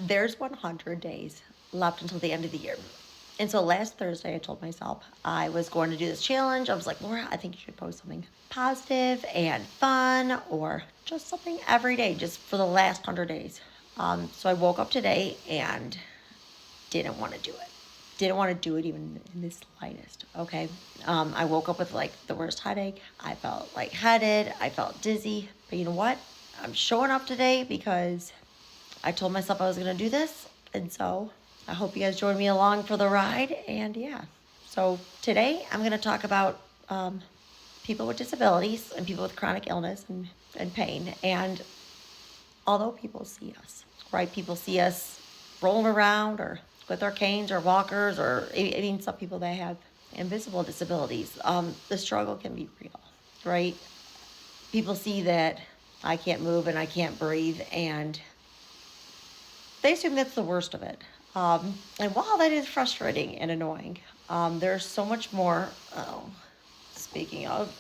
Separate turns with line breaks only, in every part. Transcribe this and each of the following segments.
there's 100 days left until the end of the year. And so last Thursday, I told myself I was going to do this challenge. I was like, Laura, I think you should post something positive and fun or just something every day, just for the last 100 days. So I woke up today and didn't want to do it. Didn't want to do it even in the slightest. Okay. I woke up with like the worst headache. I felt lightheaded. I felt dizzy. But you know what? I'm showing up today because I told myself I was going to do this. And so I hope you guys join me along for the ride. And yeah. So today I'm going to talk about people with disabilities and people with chronic illness and pain. And although people see us, right? People see us rolling around or with our canes or walkers or even some people that have invisible disabilities. The struggle can be real, right? People see that I can't move and I can't breathe, and they assume that's the worst of it. And while that is frustrating and annoying, there's so much more. Speaking of,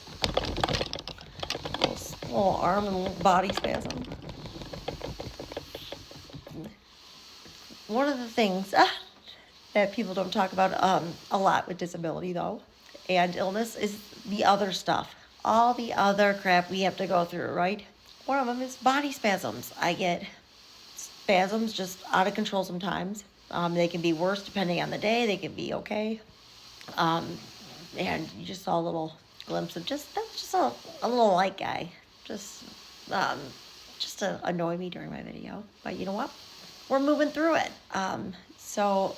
little arm and body spasm. One of the things that people don't talk about a lot with disability, though, and illness is the other stuff. All the other crap we have to go through, right? One of them is body spasms. I get spasms just out of control sometimes. They can be worse depending on the day. They can be okay. And you just saw a little glimpse of that's just a little light guy. Just, um, just to annoy me during my video. But you know what? We're moving through it. So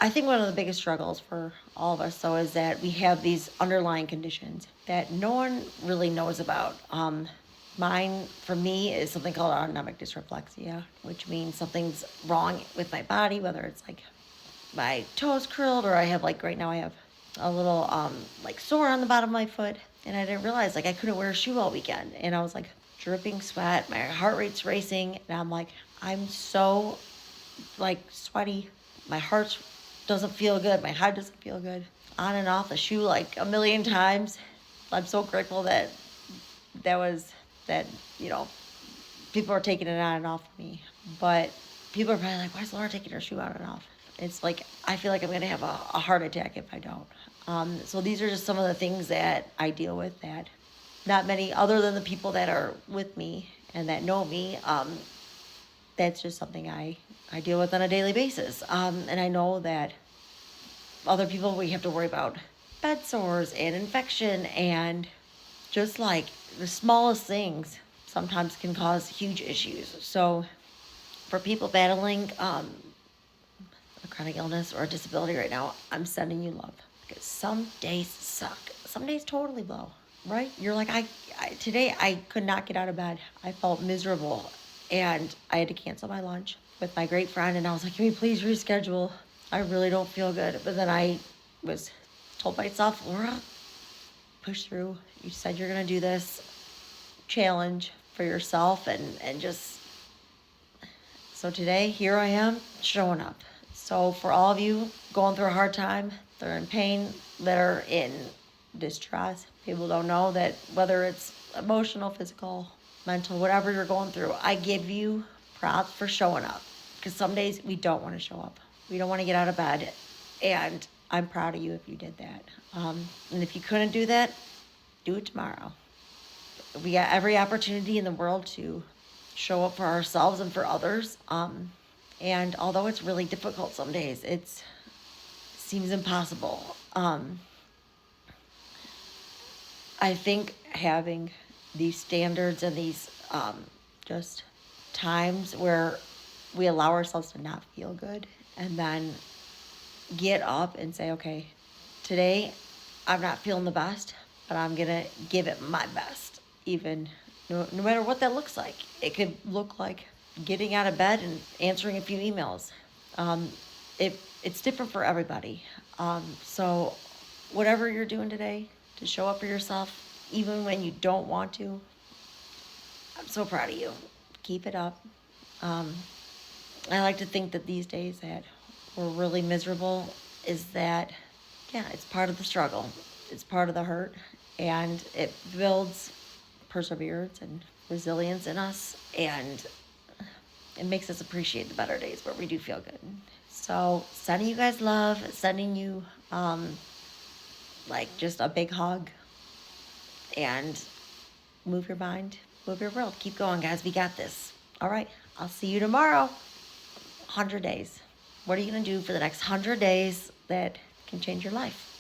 I think one of the biggest struggles for all of us, though, is that we have these underlying conditions that no one really knows about. Mine, for me, is something called autonomic dysreflexia, which means something's wrong with my body, whether it's like my toes curled or I have right now I have a little sore on the bottom of my foot, and I didn't realize I couldn't wear a shoe all weekend, and I was dripping sweat, my heart rate's racing, and I'm so sweaty, my heart doesn't feel good, my head doesn't feel good, on and off the shoe a million times. I'm so grateful that that people are taking it on and off of me, but people are probably like, why is Laura taking her shoe on and off? It's I feel like I'm gonna have a heart attack if I don't. So these are just some of the things that I deal with that not many other than the people that are with me and that know me, that's just something I deal with on a daily basis. And I know that other people, we have to worry about bed sores and infection, and just the smallest things sometimes can cause huge issues. So for people battling a chronic illness or a disability right now, I'm sending you love, because some days suck. Some days totally blow, right? You're today I could not get out of bed. I felt miserable, and I had to cancel my lunch with my great friend, and I was like, can we please reschedule? I really don't feel good. But then I was told myself, Laura, push through. You said you're going to do this challenge for yourself, and just, so today, here I am showing up. So for all of you going through a hard time, that are in pain, that are in distress, people don't know that whether it's emotional, physical, mental, whatever you're going through, I give you props for showing up. Because some days we don't want to show up. We don't want to get out of bed. And I'm proud of you if you did that. And if you couldn't do that, do it tomorrow. We got every opportunity in the world to show up for ourselves and for others. And although it's really difficult some days, it seems impossible. I think having these standards and these just times where we allow ourselves to not feel good and then get up and say, okay, today I'm not feeling the best, but I'm going to give it my best, even no matter what that looks like. It could look like getting out of bed and answering a few emails. It's different for everybody. So whatever you're doing today to show up for yourself, even when you don't want to, I'm so proud of you. Keep it up. I like to think that these days that we're really miserable is that, yeah, it's part of the struggle. It's part of the hurt, and it builds perseverance and resilience in us, and it makes us appreciate the better days where we do feel good. So sending you guys love, sending you like just a big hug, and move your mind, move your world. Keep going, guys. We got this. All right. I'll see you tomorrow. 100 days. What are you going to do for the next 100 days that can change your life?